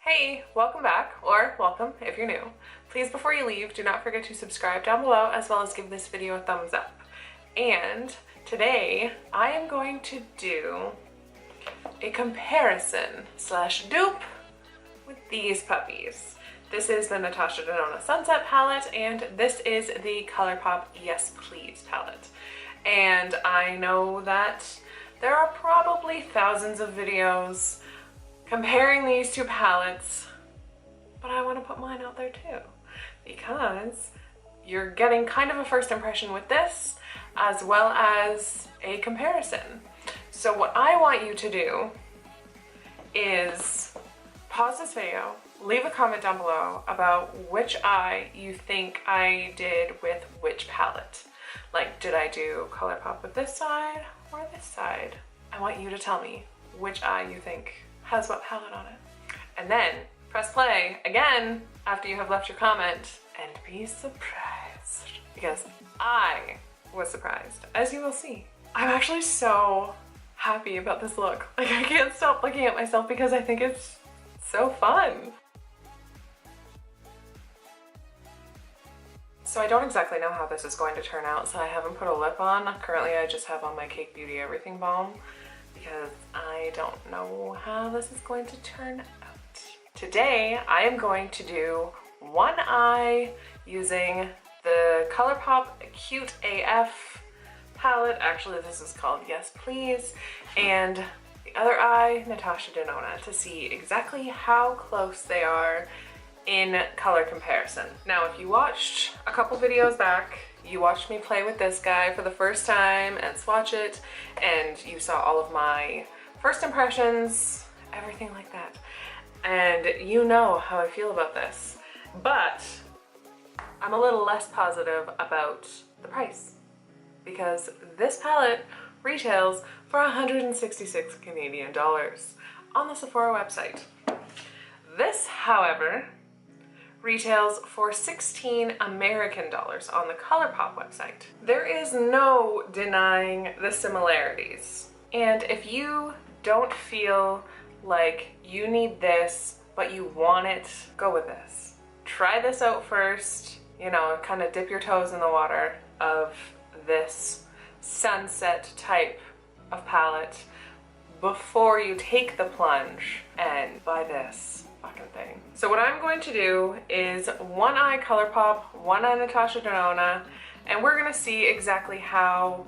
Hey, welcome back, or welcome if you're new. Please, before you leave, do not forget to subscribe down below, as well as give this video a thumbs up. And today I am going to do a comparison slash dupe with these puppies. This is the Natasha Denona Sunset palette, and this is the Colourpop Yes Please palette. And I know that there are probably thousands of videos comparing these two palettes, but I want to put mine out there too, because you're getting kind of a first impression with this, as well as a comparison. So what I want you to do is pause this video, leave a comment down below about which eye you think I did with which palette. Like, did I do Colourpop with this side or this side? I want you to tell me which eye you think has what palette on it. And then press play again after you have left your comment and be surprised, because I was surprised, as you will see. I'm actually so happy about this look. Like, I can't stop looking at myself because I think it's so fun. So I don't exactly know how this is going to turn out, so I haven't put a lip on. Currently I just have on my Cake Beauty Everything Balm, because I don't know how this is going to turn out. Today I am going to do one eye using the Colourpop Cute AF palette. Actually, this is called Yes Please. And the other eye, Natasha Denona, to see exactly how close they are in color comparison. Now, if you watched a couple videos back, you watched me play with this guy for the first time and swatch it, and you saw all of my first impressions, everything like that. And you know how I feel about this. But I'm a little less positive about the price, because this palette retails for 166 Canadian dollars on the Sephora website. This, however, retails for 16 American dollars on the Colourpop website. There is no denying the similarities. And if you don't feel like you need this, but you want it, go with this. Try this out first, you know, kind of dip your toes in the water of this sunset type of palette before you take the plunge and buy this fucking thing. So what I'm going to do is one eye Colourpop, one eye Natasha Denona, and we're gonna see exactly how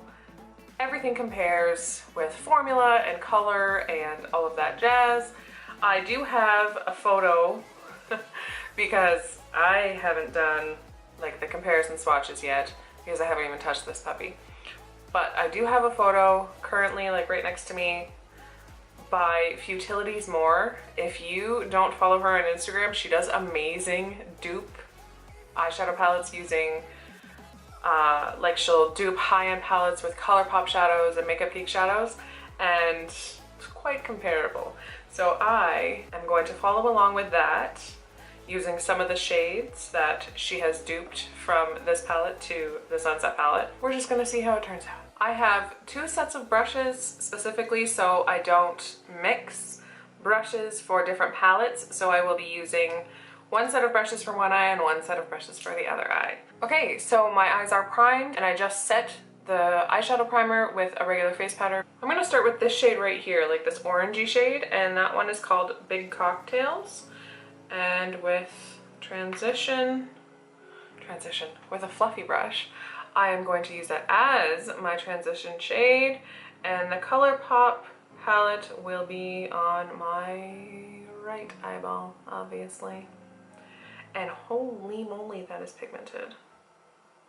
everything compares with formula and color and all of that jazz. I do have a photo because I haven't done like the comparison swatches yet, because I haven't even touched this puppy. But I do have a photo currently like right next to me by Futilities More. If you don't follow her on Instagram, she does amazing dupe eyeshadow palettes using like, she'll dupe high-end palettes with Colourpop shadows and Makeup Geek shadows, and it's quite comparable. So I am going to follow along with that, using some of the shades that she has duped from this palette to the Sunset palette. We're just gonna see how it turns out. I have two sets of brushes specifically so I don't mix brushes for different palettes, so I will be using one set of brushes for one eye and one set of brushes for the other eye. Okay, so my eyes are primed, and I just set the eyeshadow primer with a regular face powder. I'm gonna start with this shade right here, like this orangey shade, and that one is called Big Cocktails. And with transition with a fluffy brush, I am going to use that as my transition shade, and the Colourpop palette will be on my right eyeball, obviously. And holy moly, that is pigmented.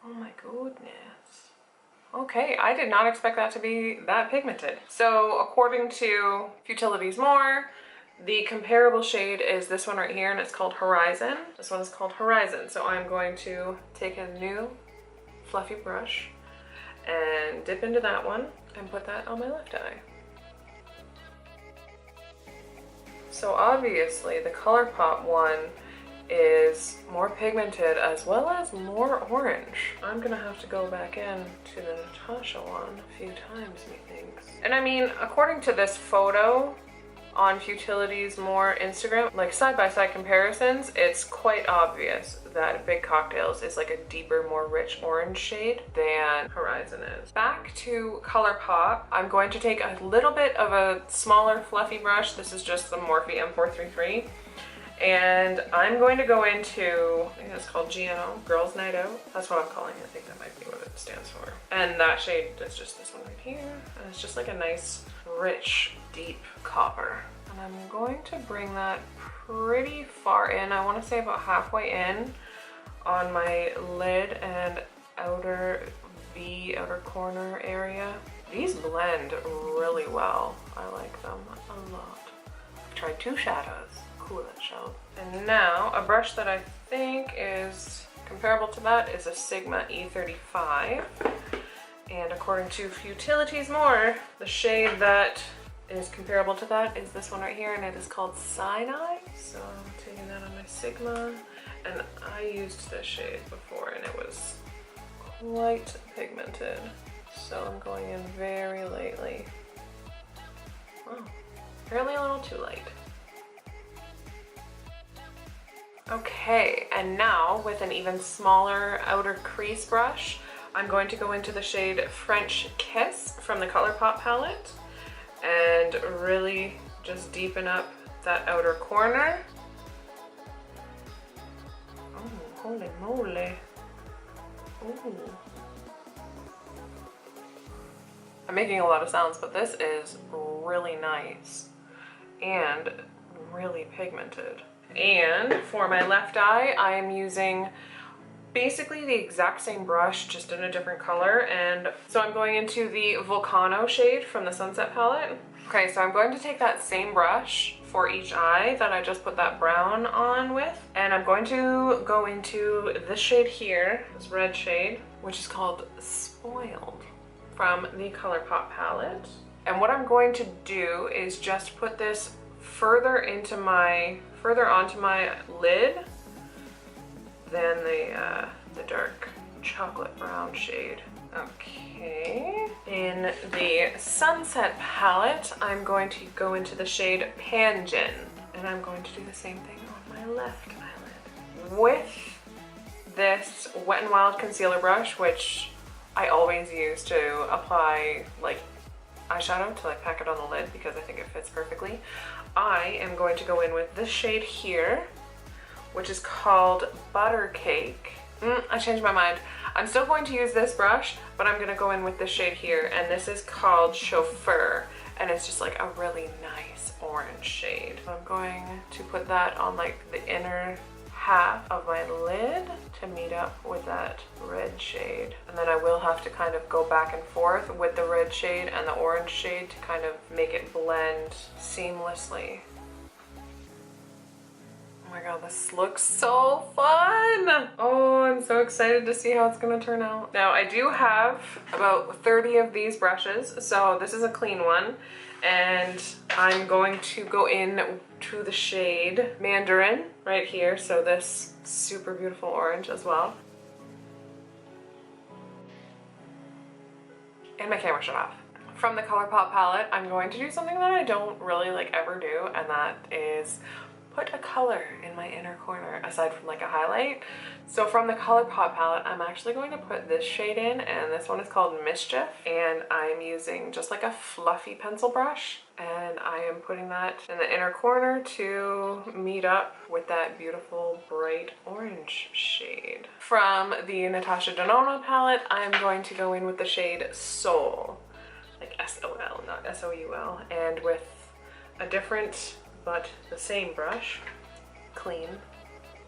Oh my goodness. Okay, I did not expect that to be that pigmented. So according to Futilities More, the comparable shade is this one right here, and it's called Horizon. This one is called Horizon. So I'm going to take a new fluffy brush and dip into that one and put that on my left eye. So obviously the Colourpop one is more pigmented as well as more orange. I'm gonna have to go back in to the Natasha one a few times, methinks. And I mean, according to this photo on Futility's More Instagram, like side-by-side comparisons, it's quite obvious that Big Cocktails is like a deeper, more rich orange shade than Horizon is. Back to Colourpop, I'm going to take a little bit of a smaller fluffy brush. This is just the Morphe M433. And I'm going to go into, I think it's called GNO, Girls Night Out. That's what I'm calling it. I think that might be what it stands for. And that shade is just this one right here. And it's just like a nice, rich, deep copper. And I'm going to bring that pretty far in. I want to say about halfway in on my lid and outer corner area. These blend really well. I like them a lot. I've tried two shadows. Cool that show. And now a brush that I think is comparable to that is a Sigma E35. And according to Futility's More, the shade that is comparable to that is this one right here, and it is called Sinai. So I'm taking that on my Sigma, and I used this shade before and it was quite pigmented. So I'm going in very lightly. Oh, apparently a little too light. Okay, and now with an even smaller outer crease brush, I'm going to go into the shade French Kiss from the Colourpop palette and really just deepen up that outer corner. Oh, holy moly. Ooh. I'm making a lot of sounds, but this is really nice and really pigmented. And for my left eye, I am using basically the exact same brush, just in a different color. And so I'm going into the Volcano shade from the Sunset palette. Okay, so I'm going to take that same brush for each eye that I just put that brown on with. And I'm going to go into this shade here, this red shade, which is called Spoiled from the Colourpop palette. And what I'm going to do is just put this further onto my lid than the dark chocolate brown shade. Okay. In the Sunset palette, I'm going to go into the shade Panjin, and I'm going to do the same thing on my left eyelid. With this Wet n Wild concealer brush, which I always use to apply like eyeshadow to like pack it on the lid because I think it fits perfectly, I am going to go in with this shade here, which is called Butter Cake. I changed my mind. I'm still going to use this brush, but I'm gonna go in with this shade here, and this is called Chauffeur, and it's just like a really nice orange shade. I'm going to put that on like the inner half of my lid to meet up with that red shade. And then I will have to kind of go back and forth with the red shade and the orange shade to kind of make it blend seamlessly. Oh my god, this looks so fun! Oh, I'm so excited to see how it's gonna turn out. Now, I do have about 30 of these brushes, so this is a clean one. And I'm going to go in to the shade Mandarin right here, so this super beautiful orange as well. And my camera shut off. From the Colourpop palette, I'm going to do something that I don't really like ever do, and that is put a color in my inner corner aside from like a highlight. So from the Colourpop palette, I'm actually going to put this shade in, and this one is called Mischief, and I'm using just like a fluffy pencil brush, and I am putting that in the inner corner to meet up with that beautiful bright orange shade. From the Natasha Denona palette, I'm going to go in with the shade Soul, like S-O-L, not S-O-U-L, and with a different but the same brush, clean,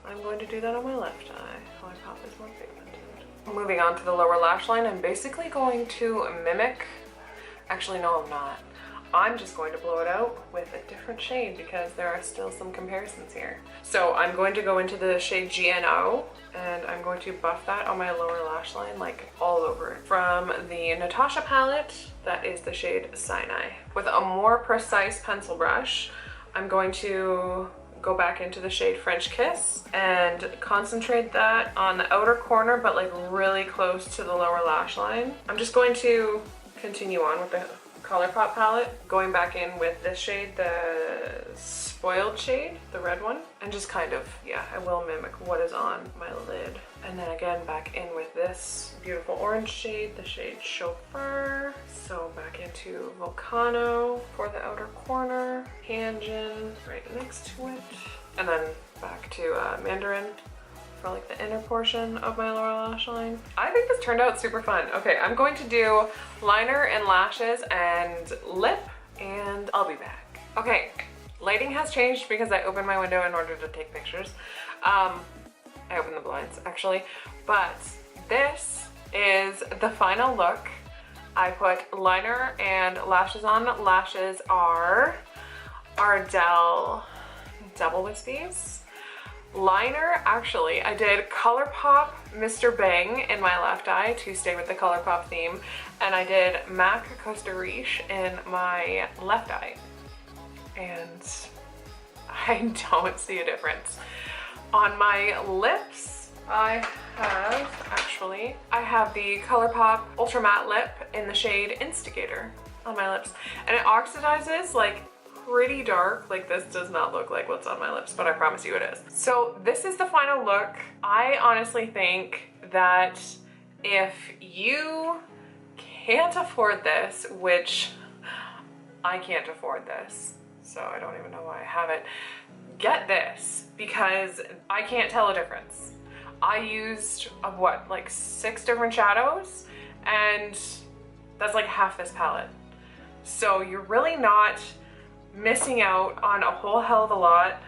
I'm going to do that on my left eye. Colourpop is more pigmented. Moving on to the lower lash line, I'm basically going to mimic, actually no I'm not, I'm just going to blow it out with a different shade because there are still some comparisons here. So I'm going to go into the shade GNO, and I'm going to buff that on my lower lash line, like all over. From the Natasha palette, that is the shade Sinai. With a more precise pencil brush, I'm going to go back into the shade French Kiss and concentrate that on the outer corner, but like really close to the lower lash line. I'm just going to continue on with the Colourpop palette, going back in with this shade, the Spoiled shade, the red one, and just kind of, yeah, I will mimic what is on my lid. And then again, back in with this beautiful orange shade, the shade Chauffeur. So back into Volcano for the outer corner, Hanjin right next to it, and then back to Mandarin for like the inner portion of my lower lash line. I think this turned out super fun. Okay, I'm going to do liner and lashes and lip, and I'll be back. Okay, lighting has changed because I opened my window in order to take pictures. I opened the blinds actually, but this is the final look. I put liner and lashes on. Lashes are Ardell Double Wispies. Liner, actually, I did Colourpop Mr. Bang in my left eye to stay with the Colourpop theme, and I did MAC Costa Riche in my left eye, and I don't see a difference. On my lips, I have the Colourpop Ultra Matte Lip in the shade Instigator on my lips, and it oxidizes like pretty dark. Like, this does not look like what's on my lips, but I promise you it is. So this is the final look. I honestly think that if you can't afford this, which I can't afford this, so I don't even know why I have it, get this, because I can't tell a difference. I used what, like 6 different shadows, and that's like half this palette. So you're really not missing out on a whole hell of a lot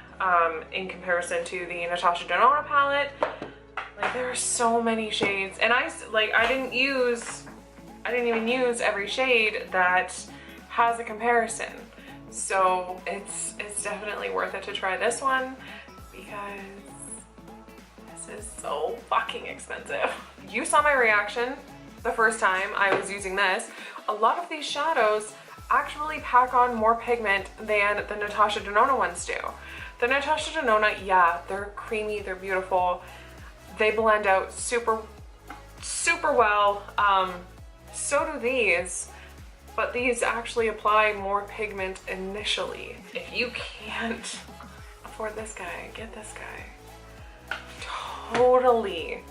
in comparison to the Natasha Denona palette. Like, there are so many shades, and I didn't even use every shade that has a comparison. So it's definitely worth it to try this one, because this is so fucking expensive. You saw my reaction the first time I was using this. A lot of these shadows actually pack on more pigment than the Natasha Denona ones do. The Natasha Denona, yeah, they're creamy, they're beautiful. They blend out super, super well. So do these, but these actually apply more pigment initially. If you can't afford this guy, get this guy. Totally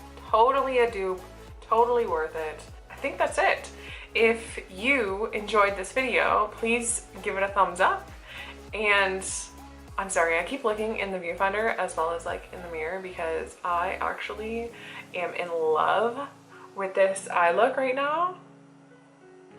a dupe, totally worth it. I think that's it. If you enjoyed this video, please give it a thumbs up. And I'm sorry, I keep looking in the viewfinder as well as like in the mirror, because I actually am in love with this eye look right now.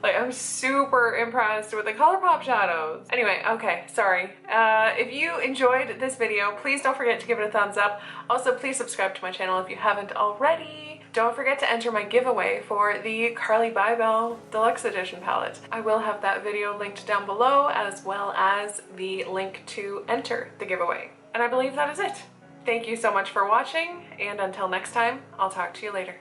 Like, I'm super impressed with the Colourpop shadows. Anyway, okay, sorry. If you enjoyed this video, please don't forget to give it a thumbs up. Also, please subscribe to my channel if you haven't already. Don't forget to enter my giveaway for the Carli Bybel Deluxe Edition palette. I will have that video linked down below, as well as the link to enter the giveaway. And I believe that is it. Thank you so much for watching, and until next time, I'll talk to you later.